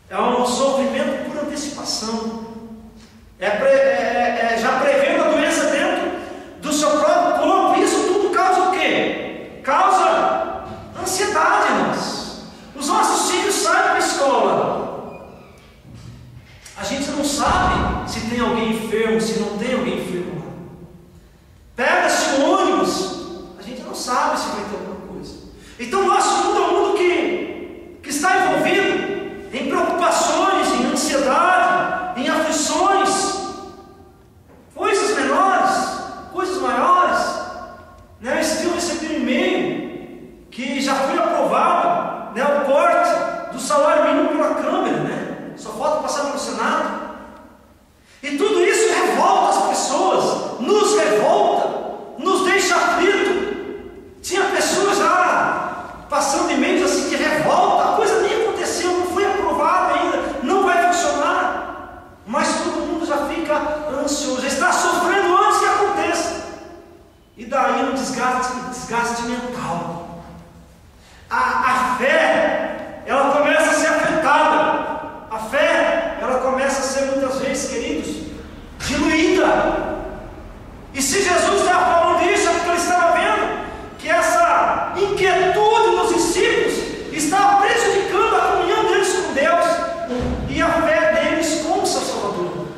É um sofrimento por antecipação. Já prevendo a doença dentro do seu próprio corpo. Isso tudo causa o quê? Causa ansiedade, irmãos. Os nossos filhos saem para a escola. A gente não sabe se tem alguém enfermo, se não tem alguém enfermo lá. Pega-se o ônibus, a gente não sabe se vai ter alguma coisa. Então o nosso mundo é um mundo que está envolvido em preocupações, em ansiedade, em aflições, coisas menores, coisas maiores. Esse dia eu recebi um e-mail que já foi aprovado, o corte do salário mínimo pela Câmara, só falta passar pelo Senado. E tudo isso revolta as pessoas, nos revolta, nos deixa aflito. Tinha pessoas já passando e-mails assim de revolta, a coisa nem aconteceu, não foi aprovada ainda, não vai funcionar, mas todo mundo já fica ansioso, já está sofrendo antes que aconteça. E daí um desgaste mental. A fé, ela começa a ser afetada. A fé, ela começa a ser muitas vezes, queridos, diluída. E se Jesus estava falando isso, é porque ele estava vendo que essa inquietude dos discípulos estava prejudicando a comunhão deles com Deus e a fé deles com o seu Salvador.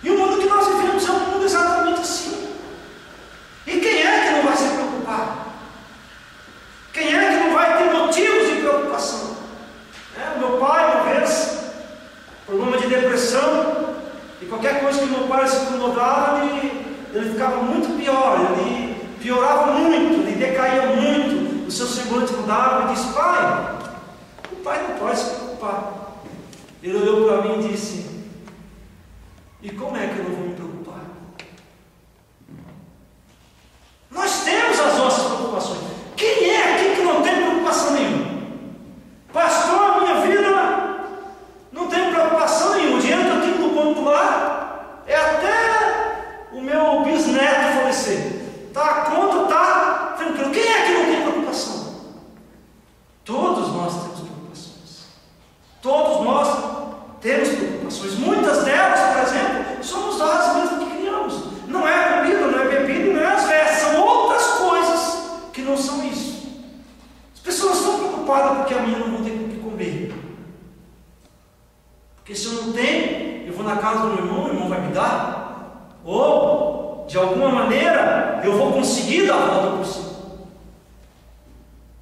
E o mundo que nós vivemos é um mundo exatamente assim. E quem é que não vai se preocupar? Quem é que não vai ter motivos de preocupação? O meu pai, uma vez, problema de depressão, e qualquer coisa que meu pai se incomodava, ele ficava muito pior, ele piorava muito, ele decaía muito, o seu semblante mudava, e disse: pai, o pai não pode se preocupar. Ele olhou para mim e disse: e como é que eu não vou me preocupar? Nós temos as nossas preocupações. Quem é aqui que não tem preocupação nenhuma? Pastor, minha vida não tem preocupação nenhuma. O dinheiro que eu tenho no banco lá é até o meu bisneto falecer. A conta está tranquilo. Quem é que não tem preocupação? Todos nós temos preocupações. Todos nós temos preocupações. Muitas delas, por exemplo, somos nós mesmos que criamos. Não é a comida, não é a bebida, não é as vestes. São outras coisas que não são isso. As pessoas estão preocupadas porque amanhã não vão ter o que comer. Porque se eu não tenho, eu vou na casa do meu irmão, o irmão vai me dar. Ou, de alguma maneira, eu vou conseguir dar a volta por cima.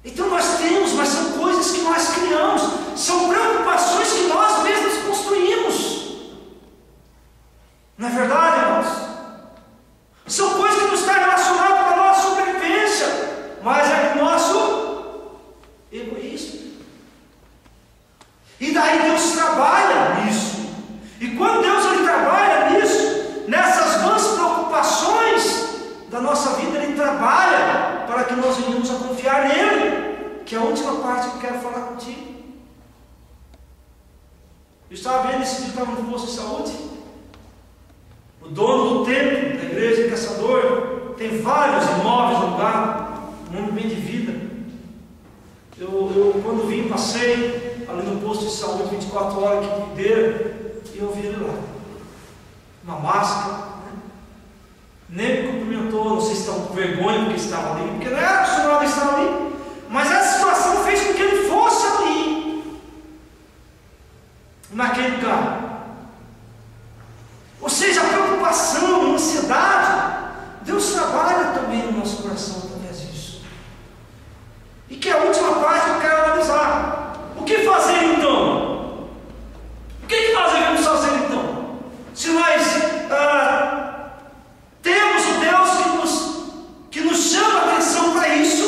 Então nós temos, mas são coisas que nós criamos. São preocupações que nós mesmos construímos. Não é verdade, irmãos? São coisas que não estão relacionadas com a nossa sobrevivência, mas é com o nosso egoísmo. E daí Deus trabalha nisso. E quando Deus ele trabalha nisso, nessas vãs preocupações da nossa vida, Ele trabalha para que nós venhamos a confiar nele, que é a última parte que eu quero falar contigo. Eu estava vendo esse dia, estava no posto de saúde. O dono do templo, da igreja de Caçador, tem vários imóveis no lugar, um homem bem de vida. Eu quando vim, passei ali no posto de saúde 24 horas que cuideira, e eu vi ele lá. Uma máscara, nem me cumprimentou, não sei se estava com vergonha porque estava ali, porque não era acostumado a estar ali, mas essa situação fez com que ele fosse ali, naquele lugar. Ou seja, a preocupação, a ansiedade, Deus trabalha também no nosso coração através disso. E que é a última parte que eu quero analisar. O que fazer então? O que nós devemos fazer então? Se nós temos o Deus que nos chama a atenção para isso,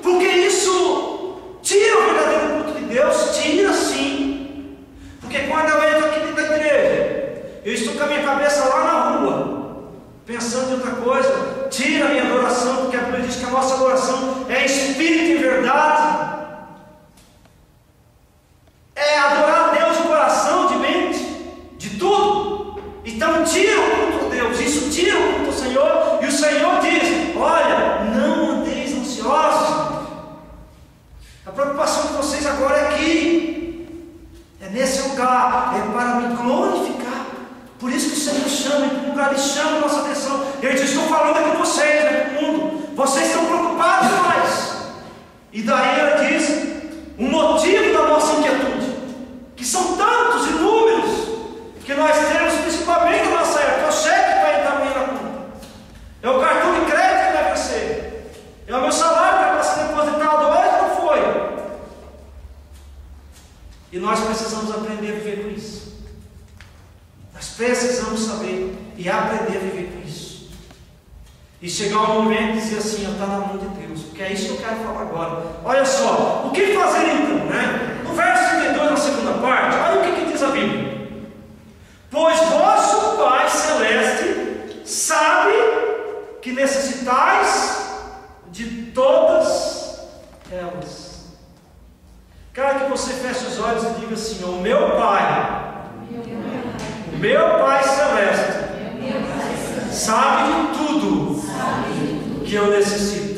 porque isso tira o verdadeiro culto de Deus, tira sim. Porque quando eu entro aqui dentro da igreja, eu estou com a minha cabeça lá na rua, pensando em outra coisa, tira a minha adoração, porque a Bíblia diz que a nossa adoração é espírito e verdade. É adorar a Deus de coração, de mente, de tudo. Então tira o culto a Deus, isso tira o culto ao Senhor, e o Senhor diz: olha, não andeis ansiosos. A preocupação de vocês agora é aqui, é nesse lugar. lugar é para me glorificar. Por isso que o Senhor chama, em primeiro lugar Ele chama a nossa atenção. Ele diz: estou falando aqui com vocês, né, com o mundo. Vocês estão preocupados demais. E daí Ele diz o motivo da nossa inquietude, que são tantos, inúmeros, que nós temos, principalmente na nossa época. É o cheque que vai entrar amanhã na conta, é o cartão de crédito que vai vencer, é o meu salário que vai ser depositado hoje, não foi. E nós precisamos aprender a viver com isso. Nós precisamos saber e aprender a viver com isso. E chegar ao momento de dizer assim: está na mão de Deus, porque é isso que eu quero falar agora. Olha só, o que fazer então, né? No verso 32, na segunda parte, olha o que diz a Bíblia: pois vosso Pai Celeste sabe que necessitais de todas elas. Quero que você feche os olhos e diga assim: o meu Pai Celeste sabe de tudo que eu necessito.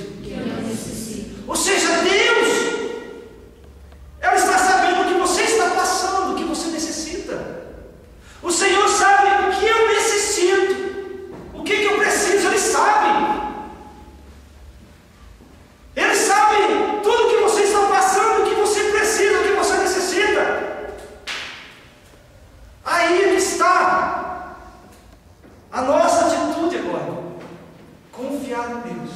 Ou seja, Deus, Ele está sabendo o que você está passando, o que você necessita. O Senhor sabe o que eu necessito, o que eu preciso. Ele sabe. Ele sabe tudo que você está passando, o que você precisa, o que você necessita. Aí está a nossa atitude agora: confiar em Deus.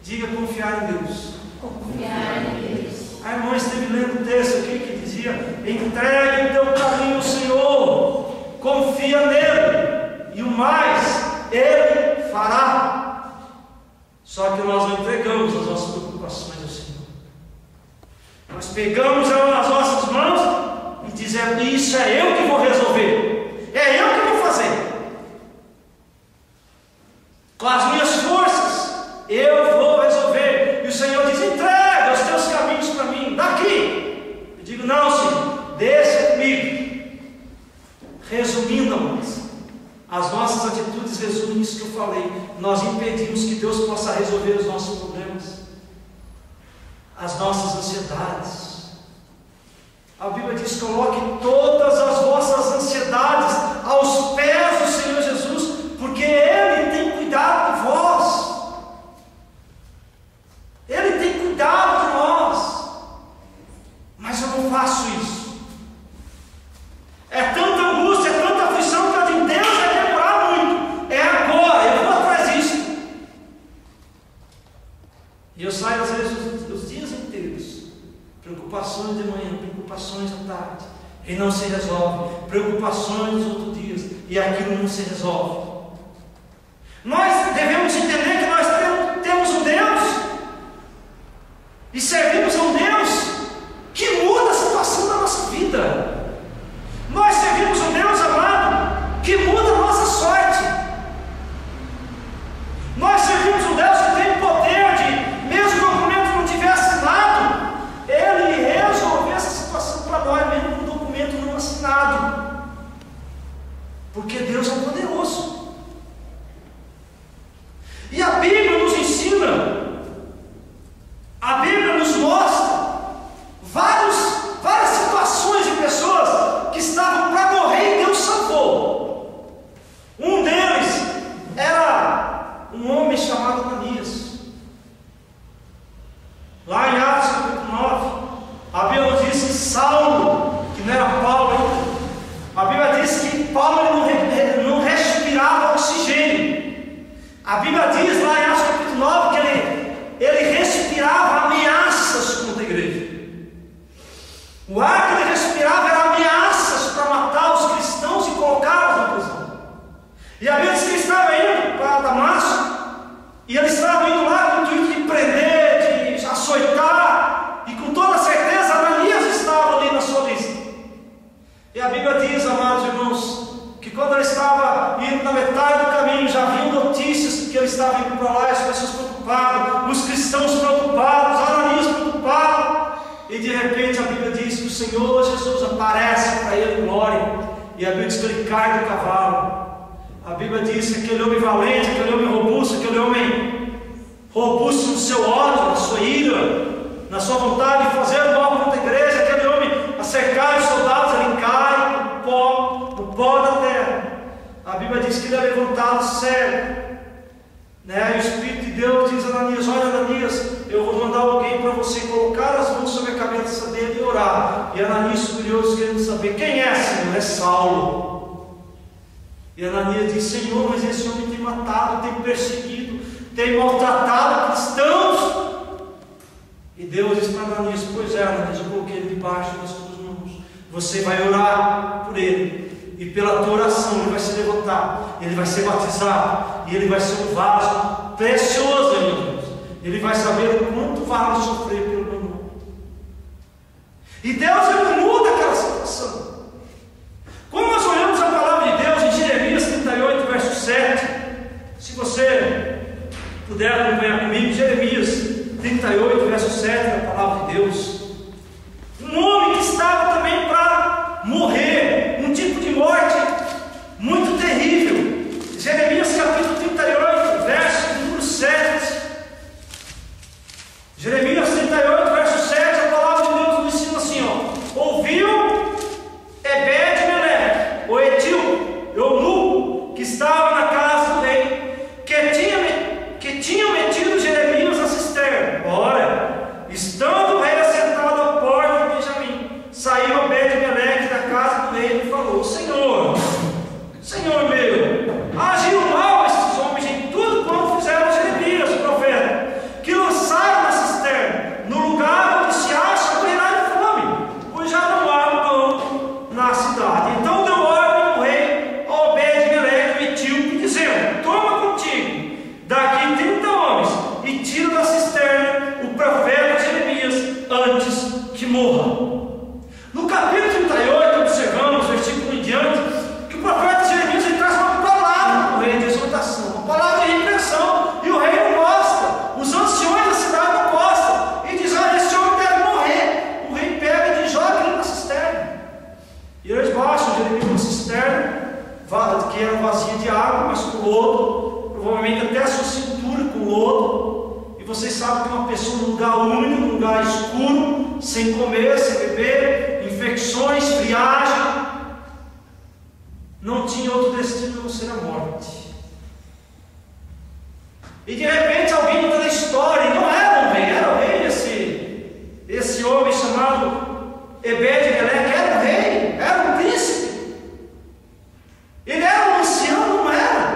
Diga: confiar em Deus. Confiar em Deus. A irmã esteve lendo o texto aqui que dizia: entregue o teu caminho ao Senhor, confia nele, e o mais Ele fará. Só que nós não entregamos as nossas preocupações ao Senhor. Nós pegamos as nossas mãos e dizemos: isso é eu que vou resolver, é eu que vou fazer. Com as minhas forças eu vou resolver. E o Senhor diz: entrega os teus caminhos para mim, daqui. Eu digo: não, Senhor, deixa comigo. Resumindo, amados, as nossas atitudes resumem isso que eu falei. Nós impedimos que Deus possa resolver os nossos problemas, as nossas ansiedades. A Bíblia diz: coloque todas as vossas ansiedades aos pés do Senhor Jesus, porque Ele tem cuidado de vós. Ele tem cuidado de nós. Mas eu não faço isso. É tanta angústia, é tanta aflição que eu digo: Deus vai demorar muito. É agora, eu vou atrás disso. E eu saio às vezes os dias inteiros, preocupações de manhã, preocupações à tarde, e não se resolve. Preocupações nos outros dias, e aquilo não se resolve. Nós devemos entender que nós temos um Deus e servimos a um Deus que muda a situação da nossa vida. Nós servimos a um Deus, amado, que muda a nossa sorte. Nós servimos um Deus que tem o poder de, mesmo que o documento não tiver assinado, Ele resolver essa situação para nós, mesmo com o documento não assinado. Porque Deus é poderoso. E a Bíblia nos ensina, a Bíblia nos mostra várias situações de pessoas que estavam para morrer e Deus salvou. Um deles era um homem chamado Ananias. Lá em Atos capítulo 9, a Bíblia nos diz que Saulo, que não era Paulo ainda, a Bíblia diz que Paulo não respirava oxigênio. A Bíblia diz lá em Atos capítulo 9 que ele respirava ameaças contra a igreja. O ar que ele respirava era ameaças para matar os cristãos e colocá-los na prisão. E a Bíblia diz que ele estava indo para Damasco, e ele estava indo lá com o intuito de prender, de açoitar, e com toda certeza Ananias estava ali na sua lista. E a Bíblia diz, amados irmãos, que quando ele estava indo na metade do caminho, já haviam notícias que ele estava indo para lá, as pessoas preocupadas, os cristãos preocupados, Ananias preocupado, e de repente a Bíblia diz que o Senhor Jesus aparece para ele em glória, e a Bíblia diz que ele cai do cavalo. A Bíblia diz que aquele homem valente, aquele homem robusto, aquele homem robusto no seu ódio, na sua ira, na sua vontade de fazer o mal contra a igreja, aquele homem a cercar os soldados ali em casa, diz que ele é levantado cego. Né? E o Espírito de Deus diz a Ananias: olha, Ananias, eu vou mandar alguém para você colocar as mãos sobre a cabeça dele e orar. E Ananias, curioso, querendo saber: quem é, Senhor? É Saulo. E Ananias diz: Senhor, mas esse homem tem matado, tem perseguido, tem maltratado cristãos. E Deus diz para Ananias: pois é, Ananias, eu coloquei ele debaixo das tuas mãos. Você vai orar por ele. E pela tua oração ele vai se levantar, ele vai ser batizado, e ele vai ser um vaso precioso, meu Deus. Ele vai saber o quanto vale sofrer pelo meu nome. E Deus, ele muda aquela situação. Quando nós olhamos a palavra de Deus em Jeremias 38, verso 7, se você puder acompanhar comigo, Jeremias 38, verso 7, a palavra de Deus. Um homem que estava também para morrer, um tipo de morte muito terrível. Jeremias capítulo 38, verso número 7. Jeremias 38, verso 7, a palavra de Deus nos ensina assim: ouviu Ebed-Meleque, o etíope, eunuco, que estava na casa do rei, que tinha metido Jeremias na cisterna. Ora, estando o rei assentado à porta de Benjamim, saiu Ebed-Meleque da casa do rei e falou: Senhor meu, agiu mal esses homens em tudo quanto fizeram Jeremias, o profeta, que lançaram na cisterna, no lugar onde se acha morrerá de fome, pois já não há pão na cidade. Então deu ordem o rei ao Ebed-Meleque, o etíope, dizendo: toma contigo daqui 30 homens e tira da cisterna o profeta Jeremias antes que morra. No capítulo 38, observamos, versículo em diante, que o profeta Jeremias ele traz uma palavra para o rei de exortação, uma palavra de repreensão, e o rei não gosta, os anciões da cidade não gostam, e diz: olha, esse homem deve morrer. O rei pega e joga ele na cisterna, e eles baixam Jeremias na cisterna, que era vazia de água, mas com lodo, provavelmente até a sua cintura com lodo. E vocês sabem que uma pessoa num lugar úmido, num lugar escuro, sem comer, sem beber, infecções, friagem, não tinha outro destino a não ser a morte. E de repente alguém entra na história, e não era um rei, era o rei, esse homem chamado Ebed-Meleque, era um rei, era um príncipe. Ele era um ancião, não era?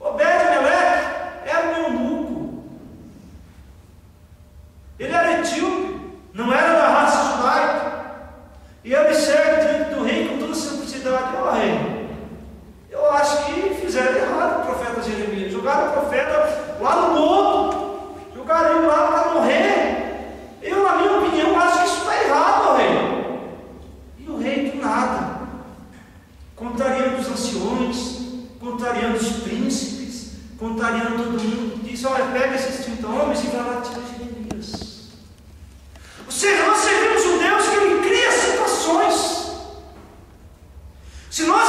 Ebed-Meleque era um eunuco. Ele era etíope, não era da raça judaica. E ele chega diante do rei com toda simplicidade: ó rei, eu acho que fizeram errado o profeta Jeremias, jogaram o profeta lá no lodo, jogaram ele lá para morrer. Eu, na minha opinião, acho que isso está errado, ó rei. E o rei, do nada, contrariando os anciões, contrariando os príncipes, contrariando todo mundo, diz: olha, pega esses 30 homens e vai lá tirar Jeremias. Ou seja, nós servimos um Deus que ele cria situações. Se nós